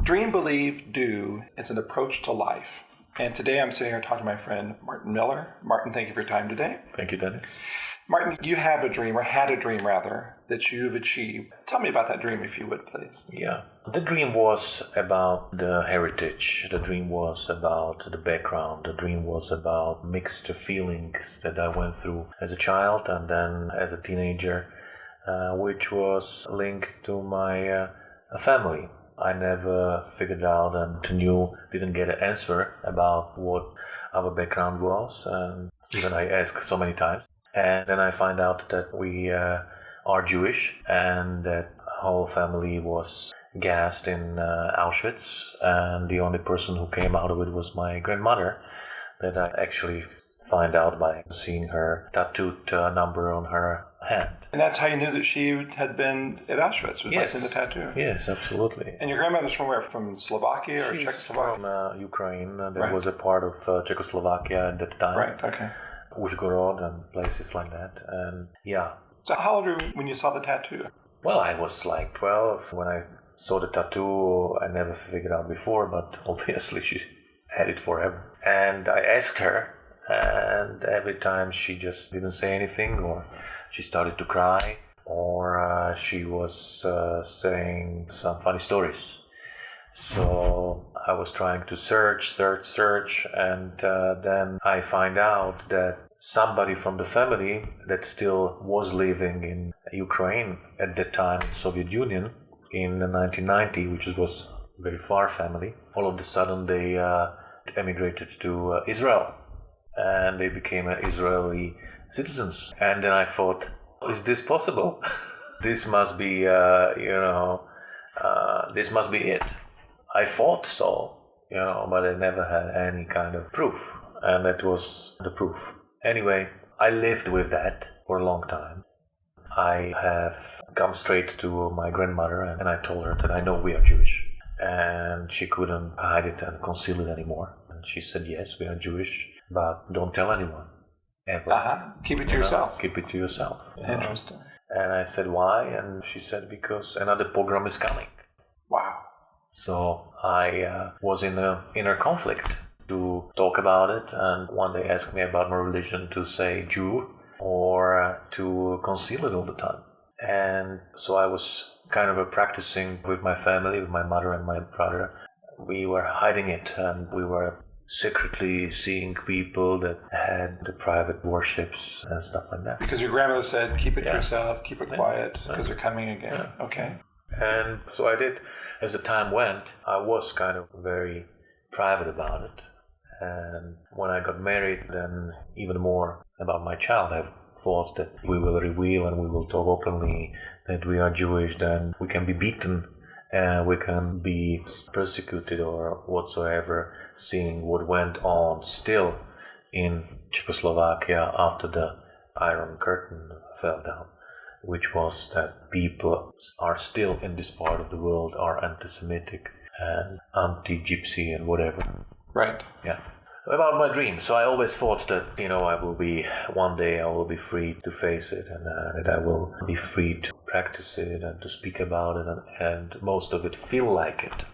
Dream, believe, do is an approach to life. And today I'm sitting here talking to my friend Martin Miller. Martin, thank you for your time today. Thank you, Dennis. Martin, you have a dream, or had a dream rather, that you've achieved. Tell me about that dream, if you would, please. Yeah. The dream was about the heritage. The dream was about the background. The dream was about mixed feelings that I went through as a child and then as a teenager, which was linked to my family. I never figured out and didn't get an answer about what our background was. And even I asked so many times. And then I find out that we are Jewish and that whole family was gassed in Auschwitz. And the only person who came out of it was my grandmother, that I actually find out by seeing her tattooed number on her hand. And that's how you knew that she had been at Auschwitz, was by seeing the tattoo? Yes, absolutely. And your grandmother's from where? From Slovakia or She's Czechoslovakia? from Ukraine. That was a part of Czechoslovakia at that time. Right, okay. Uzhgorod and places like that. And yeah. So how old were you when you saw the tattoo? Well, I was like 12 when I saw the tattoo. I never figured out before, but obviously she had it forever. And I asked her, and every time she just didn't say anything, or she started to cry, or she was saying some funny stories. So I was trying to search, and then I find out that somebody from the family that still was living in Ukraine at that time, Soviet Union, in 1990, which was a very far family, all of a sudden they emigrated to Israel, and they became Israeli citizens. And then I thought, is this possible? This must be, this must be it. I thought so, but I never had any kind of proof. And that was the proof. Anyway, I lived with that for a long time. I have come straight to my grandmother and I told her that I know we are Jewish. And she couldn't hide it and conceal it anymore. And she said, yes, we are Jewish, but don't tell anyone. Ever. Keep it to yourself. Keep it to yourself. Interesting. And I said, why? And she said, because another pogrom is coming. Wow. So I was in an inner conflict to talk about it, and one day asked me about my religion to say Jew or to conceal it all the time. And so I was kind of practicing with my family, with my mother and my brother. We were hiding it, and we were secretly seeing people that had the private worships and stuff like that. Because your grandmother said, keep it to yourself, keep it quiet, because they're coming again. Yeah. Okay. And so I did. As the time went, I was kind of very private about it. And when I got married, then even more about my child, I thought that we will reveal and we will talk openly that we are Jewish, then we can be beaten and we can be persecuted or whatsoever, seeing what went on still in Czechoslovakia after the Iron Curtain fell down, which was that people are still in this part of the world are anti-Semitic and anti-Gypsy and whatever. Right. Yeah. About my dream. So I always thought that, one day I will be free to face it, and that I will be free to practice it and to speak about it and most of it feel like it.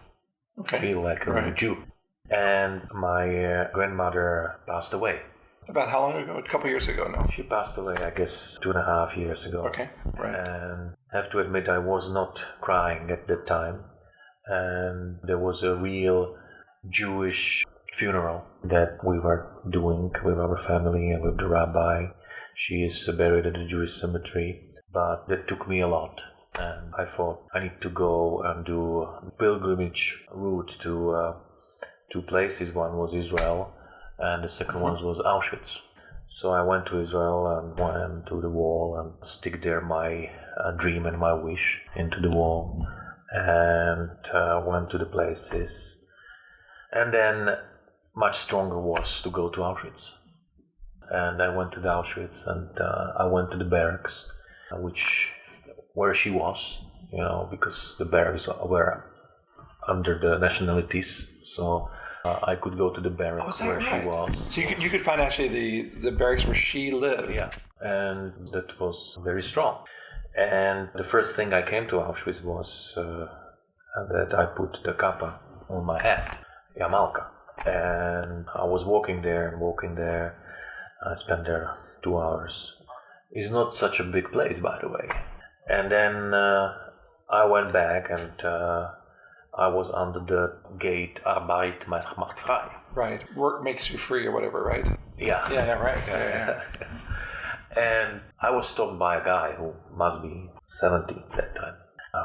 Okay. Feel like a real Jew. And my grandmother passed away. About how long ago? A couple years ago, no? She passed away, I guess, 2.5 years ago. Okay, right. And I have to admit I was not crying at that time. And there was a real Jewish funeral that we were doing with our family and with the rabbi. She is buried at the Jewish cemetery. But that took me a lot. And I thought I need to go and do a pilgrimage route to two places. One was Israel, and the second one was Auschwitz. So I went to Israel and went to the wall and stick there my dream and my wish into the wall, and went to the places. And then much stronger was to go to Auschwitz. And I went to the Auschwitz, and I went to the barracks, where she was, because the barracks were under the nationalities. So I could go to the barracks where she was. So you could find actually the barracks where she lived. Yeah, and that was very strong. And the first thing I came to Auschwitz was that I put the kappa on my head, Yamalka. And I was walking there. I spent there 2 hours. It's not such a big place, by the way. And then I went back and I was under the gate Arbeit macht frei. Right. Work makes you free or whatever, right? Yeah. Yeah, right. Yeah. And I was stopped by a guy who must be 70 at that time,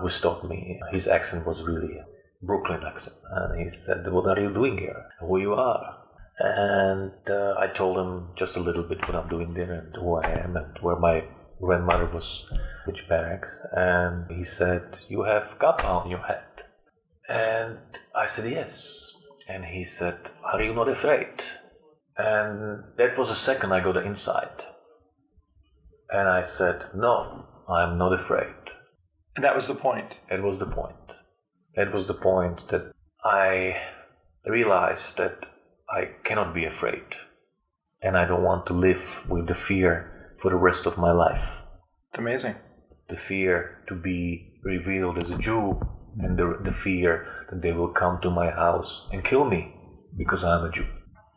who stopped me. His accent was really a Brooklyn accent. And he said, "What are you doing here? Who you are?" And I told him just a little bit what I'm doing there and who I am and where my grandmother was, which barracks. And he said, "You have kappa on your head." And I said, "Yes." And he said, "Are you not afraid?" And that was the second I got the insight. And I said, "No, I'm not afraid." And that was the point. It was the point. It was the point that I realized that I cannot be afraid. And I don't want to live with the fear for the rest of my life. It's amazing. The fear to be revealed as a Jew, and the fear that they will come to my house and kill me because I'm a Jew.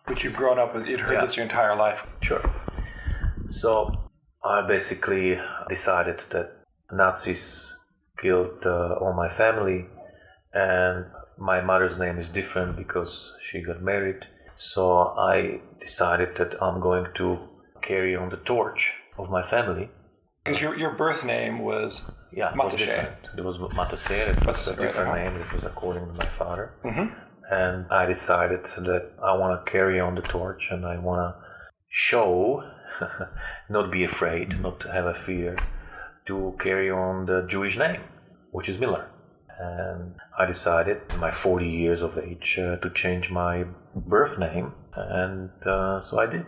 Which you've grown up with, you'd heard this your entire life. Sure. So I basically decided that Nazis killed all my family, and my mother's name is different because she got married. So I decided that I'm going to carry on the torch of my family. Because your birth name was it was Matasher. different. It was Matasher. It was a different name. It was according to my father. Mm-hmm. And I decided that I want to carry on the torch and I want to show, not be afraid, not to have a fear, to carry on the Jewish name, which is Miller. And I decided in my 40 years of age to change my birth name, and so I did.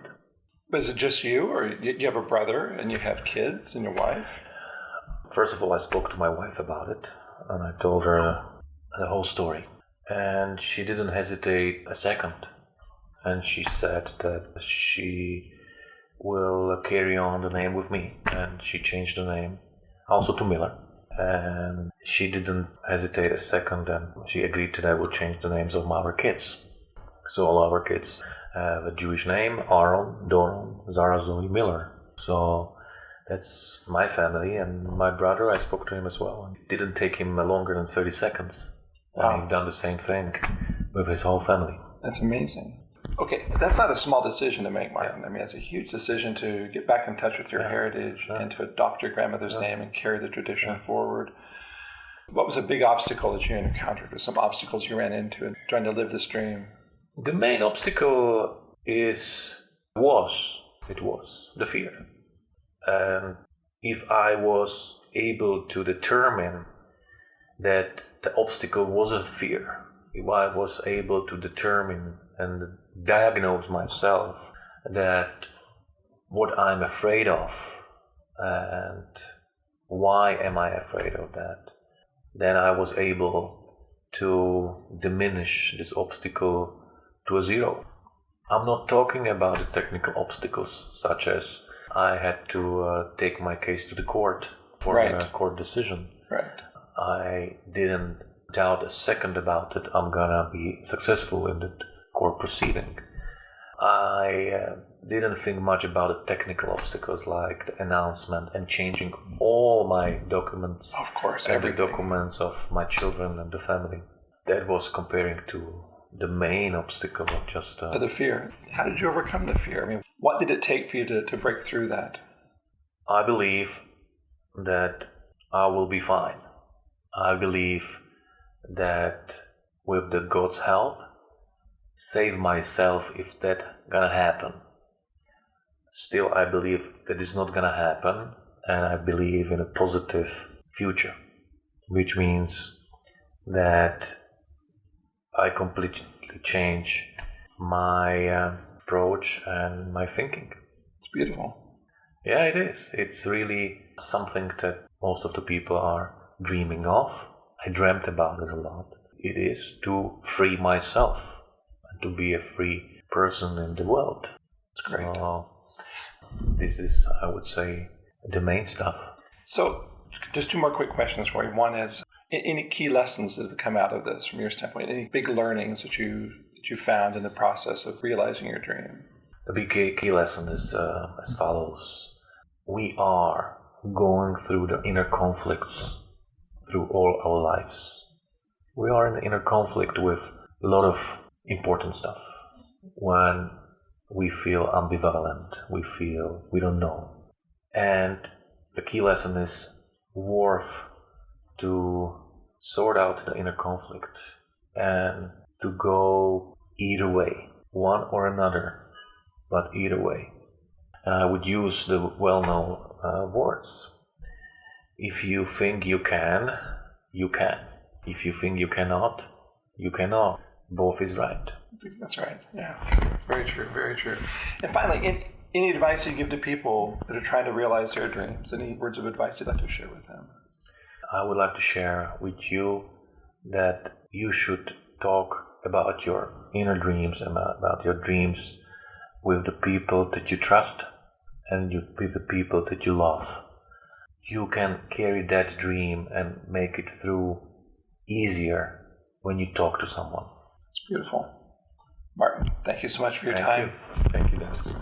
Was it just you, or you have a brother and you have kids and your wife? First of all, I spoke to my wife about it, and I told her the whole story. And she didn't hesitate a second. And she said that she will carry on the name with me. And she changed the name also to Miller. And she didn't hesitate a second, and she agreed that I would change the names of our kids. So all our kids have a Jewish name: Aaron, Doron, Zara, Zoe, Miller. So that's my family, and my brother, I spoke to him as well. It didn't take him longer than 30 seconds. Wow. And he's done the same thing with his whole family. That's amazing. Okay, that's not a small decision to make, Martin. I mean, it's a huge decision to get back in touch with your heritage and to adopt your grandmother's name and carry the tradition forward. What was a big obstacle that you encountered, or some obstacles you ran into in trying to live this dream? The main obstacle was the fear. And if I was able to determine that the obstacle wasn't fear, if I was able to determine and diagnose myself that what I'm afraid of and why am I afraid of that, then I was able to diminish this obstacle to a zero. I'm not talking about the technical obstacles, such as I had to take my case to the court for a court decision. Right. I didn't doubt a second about it. I'm gonna be successful in the court proceeding. I didn't think much about the technical obstacles like the announcement and changing all my documents. Of course, every everything. documents of my children and the family. That was comparing to the main obstacle of just... the fear. How did you overcome the fear? I mean, what did it take for you to break through that? I believe that I will be fine. I believe that with the God's help, save myself if that gonna happen. Still, I believe that it's not gonna happen, and I believe in a positive future, which means that I completely change my approach and my thinking. It's beautiful. Yeah, it is. It's really something that most of the people are dreaming of. I dreamt about it a lot. It is to free myself and to be a free person in the world. That's great. So this is, I would say, the main stuff. So just two more quick questions for you. One is, Any key lessons that have come out of this from your standpoint? Any big learnings that you found in the process of realizing your dream? The big key lesson is as follows. We are going through the inner conflicts through all our lives. We are in the inner conflict with a lot of important stuff. When we feel ambivalent, we feel we don't know. And the key lesson is worth to sort out the inner conflict and to go either way, one or another, but either way. And I would use the well-known words. If you think you can, you can. If you think you cannot, you cannot. Both is right. That's right. Yeah. Very true. Very true. And finally, any advice you give to people that are trying to realize their dreams? Any words of advice you'd like to share with them? I would like to share with you that you should talk about your inner dreams and about your dreams with the people that you trust and with the people that you love. You can carry that dream and make it through easier when you talk to someone. It's beautiful. Martin, thank you so much for your time. Thank you, Dennis.